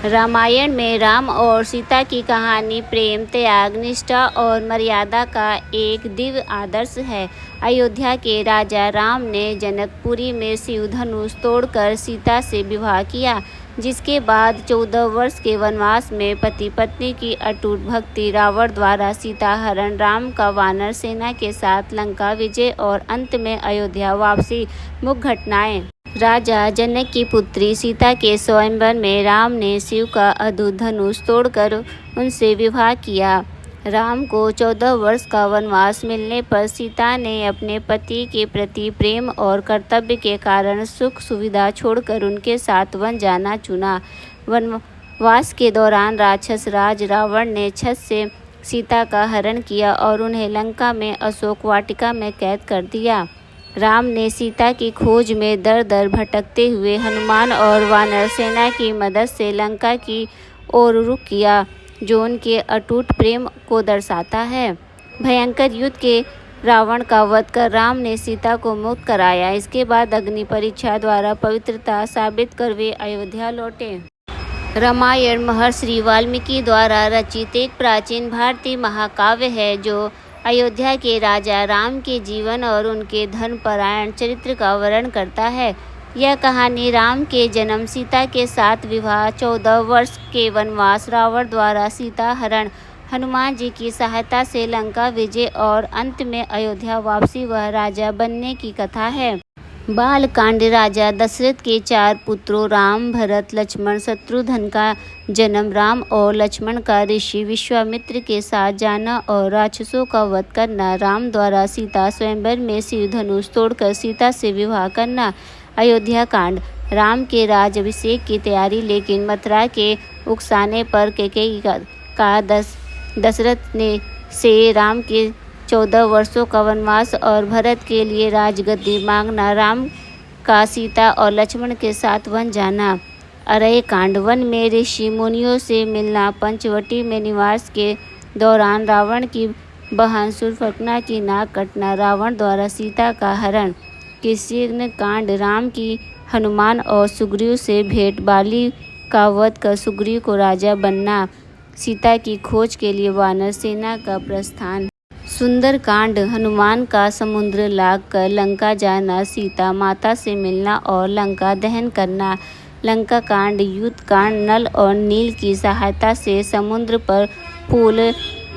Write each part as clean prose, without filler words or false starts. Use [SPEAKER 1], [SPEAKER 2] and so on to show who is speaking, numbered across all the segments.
[SPEAKER 1] रामायण में राम और सीता की कहानी प्रेम, त्याग, निष्ठा और मर्यादा का एक दिव्य आदर्श है। अयोध्या के राजा राम ने जनकपुरी में शिव धनुष तोड़कर सीता से विवाह किया, जिसके बाद 14 वर्ष के वनवास में पति पत्नी की अटूट भक्ति, रावण द्वारा सीता हरण, राम का वानर सेना के साथ लंका विजय और अंत में अयोध्या वापसी मुख्य घटनाएं। राजा जनक की पुत्री सीता के स्वयंवर में राम ने शिव का अद्भुत धनुष तोड़कर उनसे विवाह किया। राम को 14 वर्ष का वनवास मिलने पर सीता ने अपने पति के प्रति प्रेम और कर्तव्य के कारण सुख सुविधा छोड़कर उनके साथ वन जाना चुना। वनवास के दौरान राक्षस राज रावण ने छत से सीता का हरण किया और उन्हें लंका में अशोक वाटिका में कैद कर दिया। राम ने सीता की खोज में दर दर भटकते हुए हनुमान और वानर सेना की मदद से लंका की ओर रुख किया, जो उनके अटूट प्रेम को दर्शाता है। भयंकर युद्ध के रावण का वध कर राम ने सीता को मुक्त कराया। इसके बाद अग्नि परीक्षा द्वारा पवित्रता साबित कर वे अयोध्या लौटे। रामायण महर्षि वाल्मीकि द्वारा रचित एक प्राचीन भारतीय महाकाव्य है, जो अयोध्या के राजा राम के जीवन और उनके धर्मपरायण चरित्र का वर्णन करता है। यह कहानी राम के जन्म, सीता के साथ विवाह, 14 वर्ष के वनवास, रावण द्वारा सीता हरण, हनुमान जी की सहायता से लंका विजय और अंत में अयोध्या वापसी व राजा बनने की कथा है। बालकांड। राजा दशरथ के 4 पुत्रों राम, भरत, लक्ष्मण, शत्रुघ्न का जन्म। राम और लक्ष्मण का ऋषि विश्वामित्र के साथ जाना और राक्षसों का वध करना। राम द्वारा सीता स्वयंवर में शिव धनुष तोड़कर सीता से विवाह करना। अयोध्या कांड। राम के राज्याभिषेक की तैयारी, लेकिन मथुरा के उकसाने पर कैकेयी का दशरथ ने से राम के 14 वर्षों का वनवास और भरत के लिए राजगद्दी मांगना। राम का सीता और लक्ष्मण के साथ वन जाना। अरण्य कांड। वन में ऋषि मुनियों से मिलना। पंचवटी में निवास के दौरान रावण की बहन शूर्पणखा की नाक कटना। रावण द्वारा सीता का हरण। किष्किंधा कांड। राम की हनुमान और सुग्रीव से भेंट। बाली का वध कर सुग्रीव को राजा बनना। सीता की खोज के लिए वानर सेना का प्रस्थान। सुंदर कांड। हनुमान का समुद्र लांघ कर लंका जाना, सीता माता से मिलना और लंका दहन करना। लंका कांड। युद्ध कांड। नल और नील की सहायता से समुद्र पर पुल,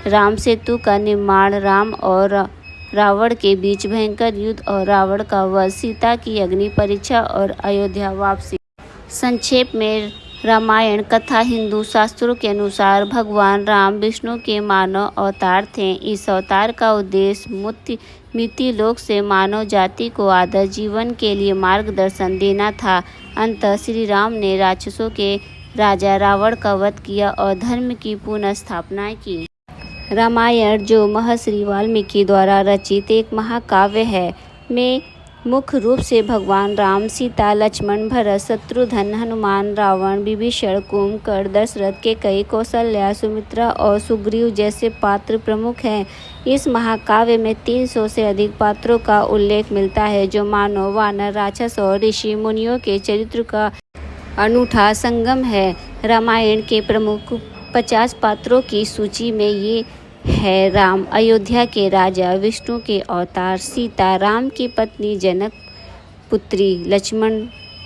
[SPEAKER 1] राम सेतु का निर्माण। राम और रावण के बीच भयंकर युद्ध और रावण का वध। सीता की अग्नि परीक्षा और अयोध्या वापसी। संक्षेप में रामायण कथा हिंदू शास्त्रों के अनुसार भगवान राम विष्णु के मानव अवतार थे। इस अवतार का उद्देश्य मिति लोक से मानव जाति को आदर्श जीवन के लिए मार्गदर्शन देना था। अंततः श्री राम ने राक्षसों के राजा रावण का वध किया और धर्म की पुनः स्थापना की। रामायण, जो महर्षि वाल्मीकि द्वारा रचित एक महाकाव्य है, में मुख्य रूप से भगवान राम, सीता, लक्ष्मण, भरत, शत्रुघ्न, हनुमान, रावण, विभीषण, कुंभकर्ण, दशरथ, कैकेयी, कौशल्या, सुमित्रा और सुग्रीव जैसे पात्र प्रमुख हैं। इस महाकाव्य में 300 से अधिक पात्रों का उल्लेख मिलता है, जो मानव, वानर, राक्षस और ऋषि मुनियों के चरित्र का अनूठा संगम है। रामायण के प्रमुख 50 पात्रों की सूची में ये है: राम, अयोध्या के राजा, विष्णु के अवतार। सीता, राम की पत्नी जनक पुत्री। लक्ष्मण,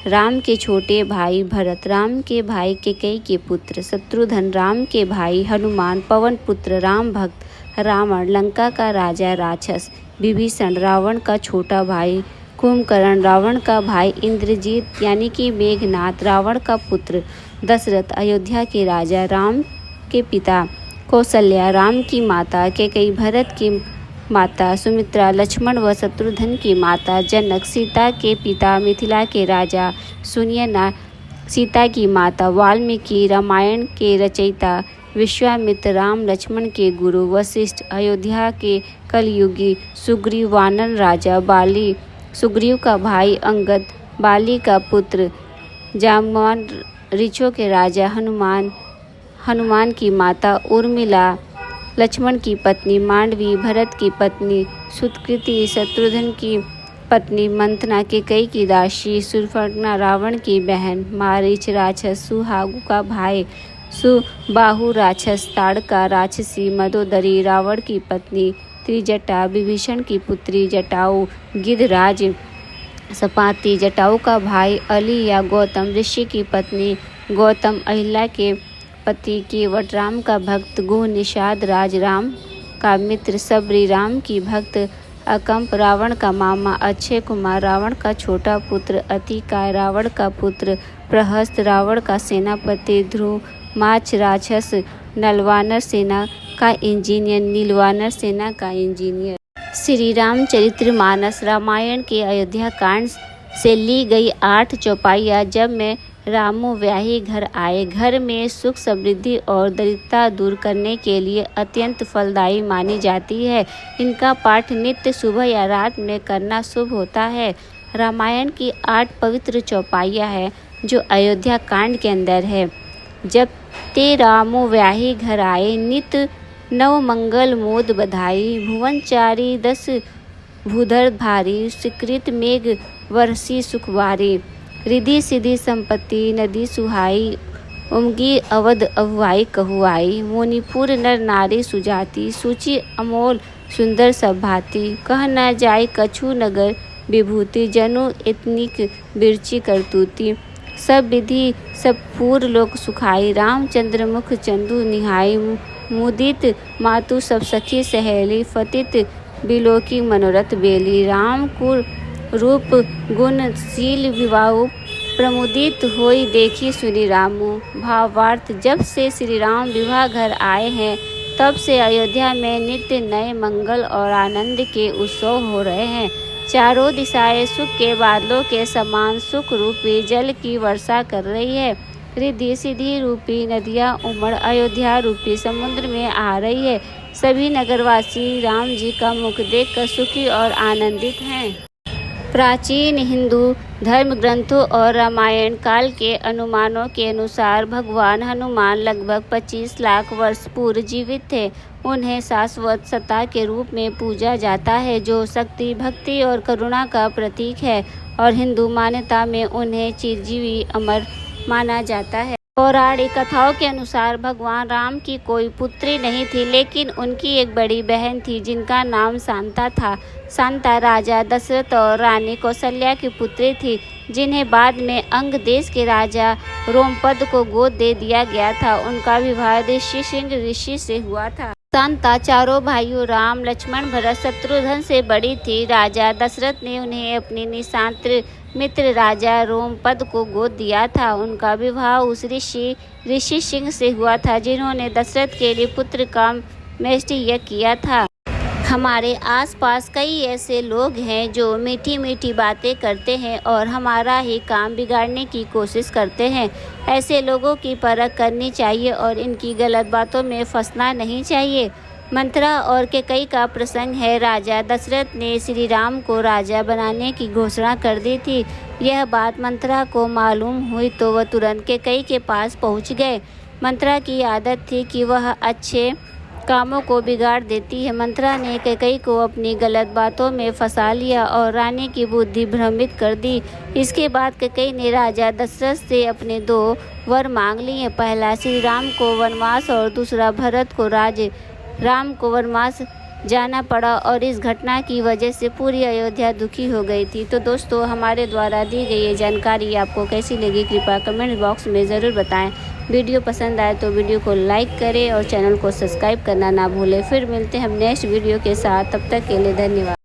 [SPEAKER 1] राम के छोटे भाई। भरत, राम के भाई कैकेयी के पुत्र। शत्रुघ्न, राम के भाई। हनुमान, पवन पुत्र, राम भक्त। रावण, लंका का राजा, राक्षस। विभीषण, रावण का छोटा भाई। कुंभकर्ण, रावण का भाई। इंद्रजीत यानी कि मेघनाथ, रावण का पुत्र। दशरथ, अयोध्या के राजा, राम के पिता। कौशल्या, राम की माता। कैकेयी, भरत की माता। सुमित्रा, लक्ष्मण व शत्रुघ्न की माता। जनक, सीता के पिता, मिथिला के राजा। सुनयना, सीता की माता। वाल्मीकि, रामायण के रचयिता। विश्वामित्र, राम लक्ष्मण के गुरु। वशिष्ठ, अयोध्या के कलयुगी। सुग्रीव, वानर राजा। बाली, सुग्रीव का भाई। अंगद, बाली का पुत्र। जाम्बवान, ऋषियों के राजा। हनुमान की माता। उर्मिला, लक्ष्मण की पत्नी। मांडवी, भरत की पत्नी। सुकृति, शत्रुघ्न की पत्नी मंथना, कैकेयी की दासी शूर्पणखा, रावण की बहन, मारीच राक्षस, सुहागु का भाई सुबाहु राक्षस, ताड़का राक्षसी, मंदोदरी रावण की पत्नी, त्रिजटा विभीषण की पुत्री, जटायु गिद्धराज सपाती, जटायु का भाई अली या गौतम ऋषि की पत्नी, गौतम अहिल्या के पति, केवट राम का भक्त, गुह निषाद राज राम का मित्र, सबरी राम की भक्त, अकंप रावण का मामा, अक्षय कुमार रावण का छोटा पुत्र, अतिकाय रावण का पुत्र, प्रहस्त रावण का सेनापति, ध्रुमाच राक्षस, नलवानर सेना का इंजीनियर, नीलवानर सेना का इंजीनियर। श्री रामचरितमानस रामायण के अयोध्या कांड से ली गई 8 चौपाइयाँ। जब मैं रामो व्याही घर आए, घर में सुख समृद्धि और दरिद्रता दूर करने के लिए अत्यंत फलदायी मानी जाती है। इनका पाठ नित्य सुबह या रात में करना शुभ होता है। रामायण की 8 पवित्र चौपाइयाँ हैं जो अयोध्या कांड के अंदर है। जब ते रामो व्याही घर आए, नित नव मंगल मोद बधाई, भुवनचारी 10 भूधर भारी, स्वीकृत मेघ वर्षी सुखवारी, रिद्धि सिद्धि संपत्ति नदी सुहाई, उमगी अवध अभुआई कहुआई, मोनिपुर नर नारी सुजाति, सूची अमोल सुंदर सब भांति, कह न जाय कछु नगर विभूति, जनु एतनिक बिरची करतूती, सब विधि सब पूर लोक सुखाई, रामचंद्र मुख चंदु निहाई, मुदित मातु सब सखी सहेली, फतित बिलोकी मनोरथ बेली, राम कुर रूप गुणशील विवाहु, प्रमुदित होई देखी सुनी रामू। भावार्थ, जब से श्री राम विवाह घर आए हैं तब से अयोध्या में नित्य नए मंगल और आनंद के उत्सव हो रहे हैं। चारों दिशाएं सुख के बादलों के समान सुख रूपी जल की वर्षा कर रही है। रिद्धि सिद्धि रूपी नदियां उमड़ अयोध्या रूपी समुद्र में आ रही है। सभी नगरवासी राम जी का मुख देखकर सुखी और आनंदित हैं। प्राचीन हिंदू धर्म ग्रंथों और रामायण काल के अनुमानों के अनुसार भगवान हनुमान लगभग 25 लाख वर्ष पूर्व जीवित थे। उन्हें शाश्वत सत्ता के रूप में पूजा जाता है जो शक्ति, भक्ति और करुणा का प्रतीक है, और हिंदू मान्यता में उन्हें चिरंजीवी अमर माना जाता है। पौराणिक कथाओं के अनुसार भगवान राम की कोई पुत्री नहीं थी, लेकिन उनकी एक बड़ी बहन थी जिनका नाम शांता था। शांता राजा दशरथ और रानी कौशल्या की पुत्री थी, जिन्हें बाद में अंग देश के राजा रोमपद को गोद दे दिया गया था। उनका विवाह ऋषि से हुआ था। शांता चारों भाइयों राम, लक्ष्मण, भरत, शत्रुघ्न से बड़ी थी। राजा दशरथ ने उन्हें अपने निशांत मित्र राजा रोमपद को गोद दिया था। उनका विवाह उस ऋषि सिंह से हुआ था जिन्होंने दशरथ के लिए पुत्र का मेष्टि यज्ञ किया था। हमारे आसपास कई ऐसे लोग हैं जो मीठी मीठी बातें करते हैं और हमारा ही काम बिगाड़ने की कोशिश करते हैं। ऐसे लोगों की परख करनी चाहिए और इनकी गलत बातों में फंसना नहीं चाहिए। मंथरा और कैकेयी का प्रसंग है। राजा दशरथ ने श्री राम को राजा बनाने की घोषणा कर दी थी। यह बात मंथरा को मालूम हुई तो वह तुरंत कैकेयी के पास पहुंच गए। मंथरा की आदत थी कि वह अच्छे कामों को बिगाड़ देती है। मंथरा ने कैकेयी को अपनी गलत बातों में फंसा लिया और रानी की बुद्धि भ्रमित कर दी। इसके बाद कैकेयी ने राजा दशरथ से अपने 2 वर मांग लिए। पहला श्री राम को वनवास और दूसरा भरत को राम को वनवास जाना पड़ा, और इस घटना की वजह से पूरी अयोध्या दुखी हो गई थी। तो दोस्तों, हमारे द्वारा दी गई ये जानकारी आपको कैसी लगी कृपया कमेंट बॉक्स में ज़रूर बताएं। वीडियो पसंद आए तो वीडियो को लाइक करें और चैनल को सब्सक्राइब करना ना भूलें। फिर मिलते हैं हम नेक्स्ट वीडियो के साथ, तब तक के लिए धन्यवाद।